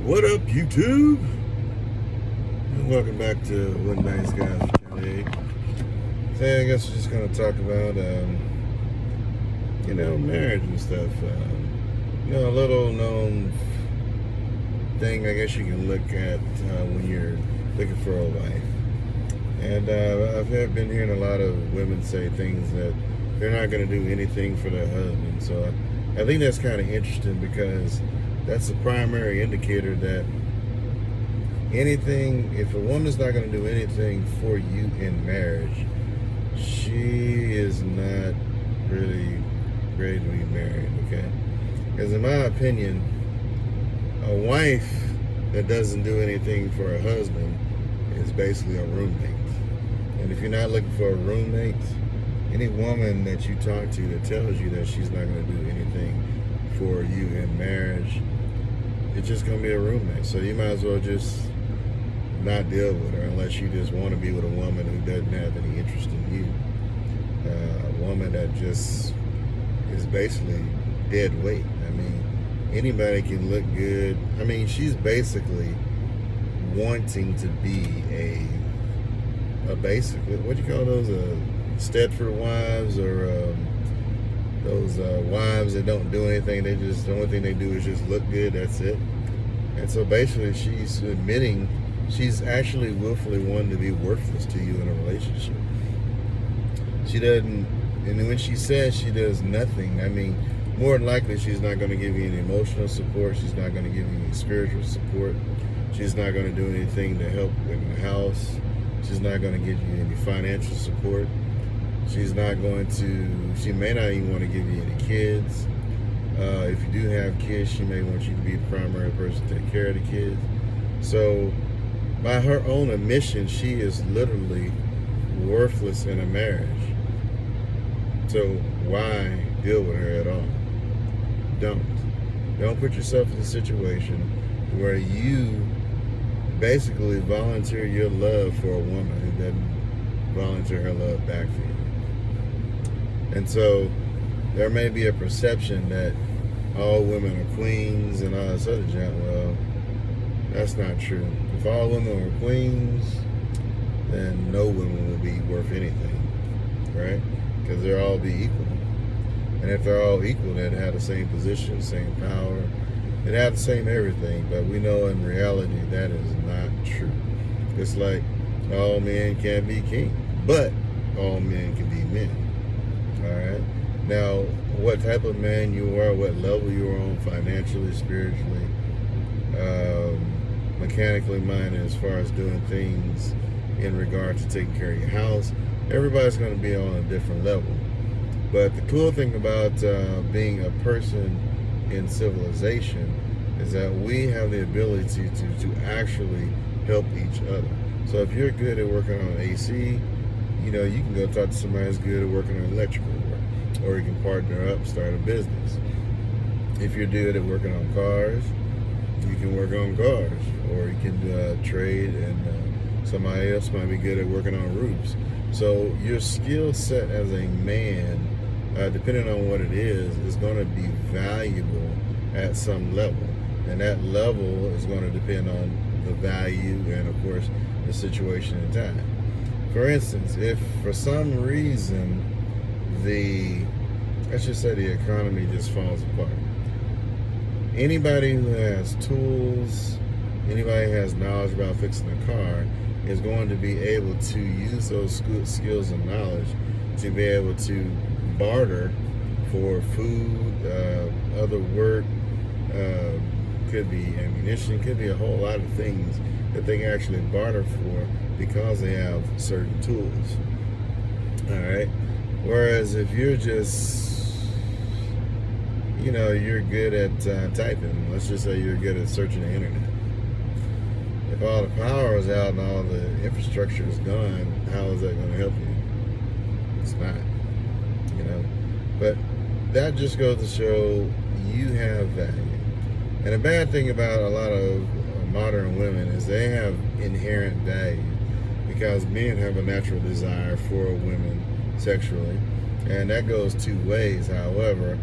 What up, YouTube? And welcome back to What Nice Guys today. Today, I guess we're just going to talk about, marriage and stuff. A little known thing I guess you can look at when you're looking for a wife. And I've been hearing a lot of women say things that they're not going to do anything for their husband. So I think that's kind of interesting because that's the primary indicator that if a woman's not going to do anything for you in marriage, she is not really ready to be married, okay? Because in my opinion, a wife that doesn't do anything for her husband is basically a roommate. And if you're not looking for a roommate, any woman that you talk to that tells you that she's not going to do anything for you in marriage, it's just going to be a roommate. So you might as well just not deal with her unless you just want to be with a woman who doesn't have any interest in you. A woman that just is basically dead weight. I mean, anybody can look good. I mean, she's basically wanting to be a basically, what do you call those? Stedford wives, or those wives that don't do anything. The only thing they do is just look good. That's it. And so basically she's admitting she's actually willfully wanting to be worthless to you in a relationship. She doesn't, and when she says she does nothing, I mean, more than likely she's not going to give you any emotional support. She's not going to give you any spiritual support. She's not going to do anything to help in the house. She's not going to give you any financial support. She may not even want to give you any kids. If you do have kids, she may want you to be the primary person to take care of the kids. So by her own admission, she is literally worthless in a marriage. So why deal with her at all? Don't put yourself in a situation where you basically volunteer your love for a woman who doesn't volunteer her love back for you. And so there may be a perception that all women are queens and all this other junk. Well, that's not true. If all women were queens, then no woman will be worth anything, right? Because they'll all be equal. And if they're all equal, they'd have the same position, same power, they'd have the same everything. But we know in reality that is not true. It's like all men can't be king, but all men can be men. All right. Now, what type of man you are, what level you're on financially, spiritually, mechanically minded as far as doing things in regard to taking care of your house, everybody's going to be on a different level. But the cool thing about being a person in civilization is that we have the ability to actually help each other. So if you're good at working on AC, you can go talk to somebody who's good at working on electrical work, or you can partner up, start a business. If you're good at working on cars, you can work on cars, or you can trade, and somebody else might be good at working on roofs. So your skill set as a man, depending on what it is going to be valuable at some level. And that level is going to depend on the value and, of course, the situation and time. For instance, if for some reason let's just say the economy just falls apart, anybody who has tools, anybody who has knowledge about fixing a car is going to be able to use those skills and knowledge to be able to barter for food, other work, could be ammunition, could be a whole lot of things that they can actually barter for because they have certain tools. All right. Whereas if you're just, you're good at typing, let's just say you're good at searching the internet. If all the power is out and all the infrastructure is gone, how is that going to help you? It's not, But that just goes to show you have value. And the bad thing about a lot of modern women is they have inherent value because men have a natural desire for women sexually, and that goes two ways. However,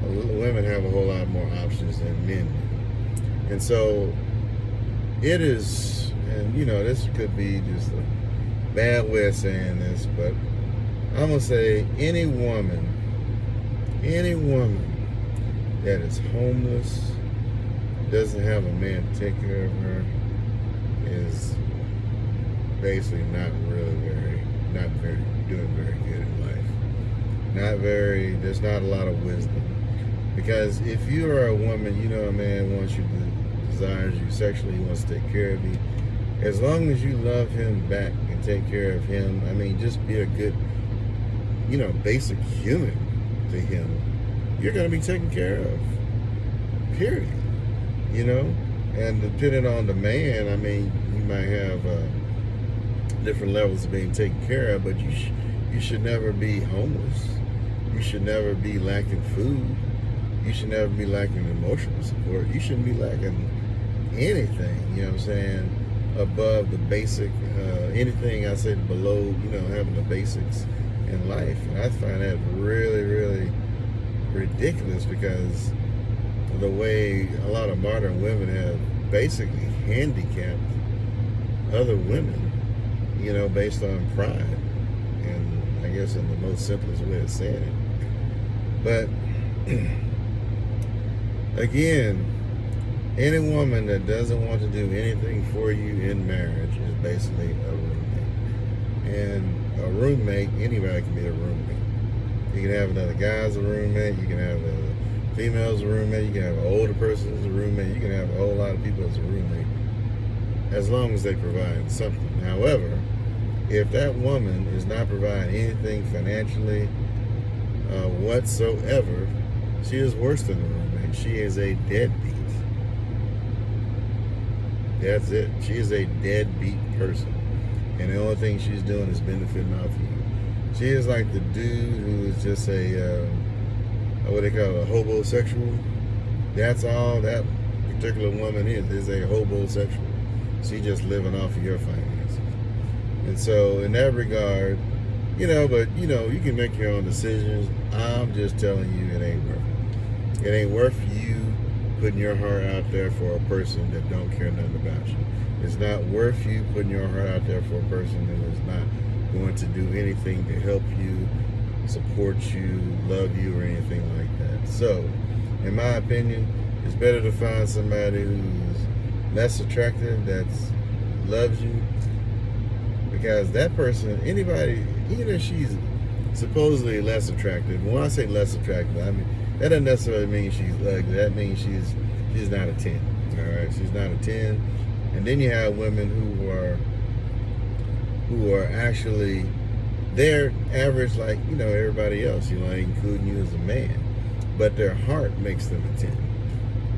women have a whole lot more options than men do. And so it is, and this could be just a bad way of saying this, but I'm gonna say any woman that is homeless, doesn't have a man to take care of her, is basically doing very good in life. There's not a lot of wisdom. Because if you are a woman, a man wants you, desires you sexually, he wants to take care of you. As long as you love him back and take care of him, just be a good, basic human to him, you're going to be taken care of. Period. And depending on the man, you might have different levels of being taken care of, but you should never be homeless. You should never be lacking food. You should never be lacking emotional support. You shouldn't be lacking anything, above the basic, anything I said below, having the basics in life. And I find that really, really ridiculous, because of the way a lot of modern women have basically handicapped other women, based on pride. And I guess in the most simplest way of saying it. But again, any woman that doesn't want to do anything for you in marriage is basically a roommate. And a roommate, anybody can be a roommate. You can have another guy as a roommate. You can have a female as a roommate. You can have an older person as a roommate. You can have a whole lot of people as a roommate, as long as they provide something. However, if that woman is not providing anything financially whatsoever, she is worse than a roommate. She is a deadbeat. That's it. She is a deadbeat person. And the only thing she's doing is benefiting off you. She is like the dude who is just what they call a hobosexual. That's all that particular woman is a hobosexual. She just living off of your finances. And so in that regard, but you can make your own decisions. I'm just telling you, it ain't worth it. It ain't worth you putting your heart out there for a person that don't care nothing about you. It's not worth you putting your heart out there for a person who is not going to do anything to help you, support you, love you, or anything like that. So, in my opinion, it's better to find somebody who's less attractive, that loves you, because that person, anybody, even if she's supposedly less attractive, when I say less attractive, that doesn't necessarily mean she's ugly. That means she's not a 10. All right, she's not a 10. And then you have women who are actually, they're average like everybody else, including you as a man, but their heart makes them a 10.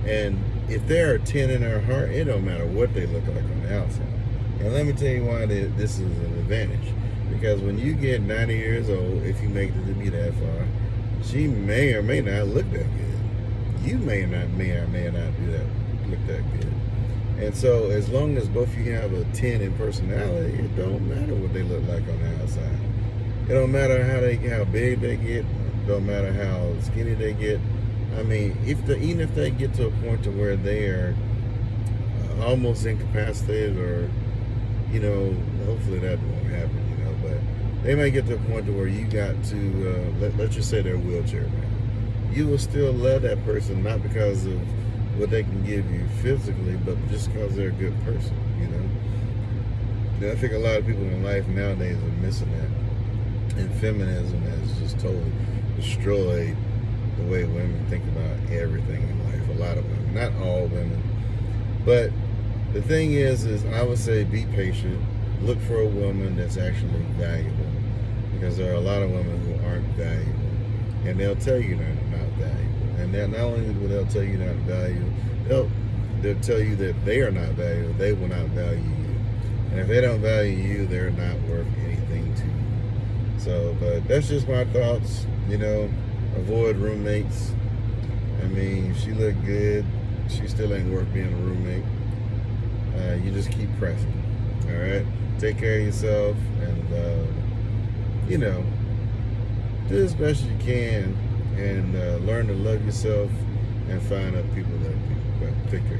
And if they're a 10 in their heart, it don't matter what they look like on the outside. And let me tell you why this is an advantage. Because when you get 90 years old, if you make it to be that far, she may or may not look that good. You may or may not look that good. And so as long as both of you have a 10 in personality, it don't matter what they look like on the outside. It don't matter how big they get. It don't matter how skinny they get. Even if they get to a point to where they are almost incapacitated, or hopefully that won't happen, but they might get to a point to where you got to let's just say they're wheelchair bound. You will still love that person, not because of what they can give you physically, but just because they're a good person, And I think a lot of people in life nowadays are missing that. And feminism has just totally destroyed the way women think about everything in life. A lot of women, not all women. But the thing is I would say be patient. Look for a woman that's actually valuable. Because there are a lot of women who aren't valuable. And they'll tell you they're not valuable. And then not only will they tell you not valuable, they'll tell you that they are not valuable. They will not value you. And if they don't value you, they're not worth anything to you. So, but that's just my thoughts. Avoid roommates. If she look good, she still ain't worth being a roommate. You just keep pressing. All right? Take care of yourself, and do as best you can, and learn to love yourself and find other people that do. But take care.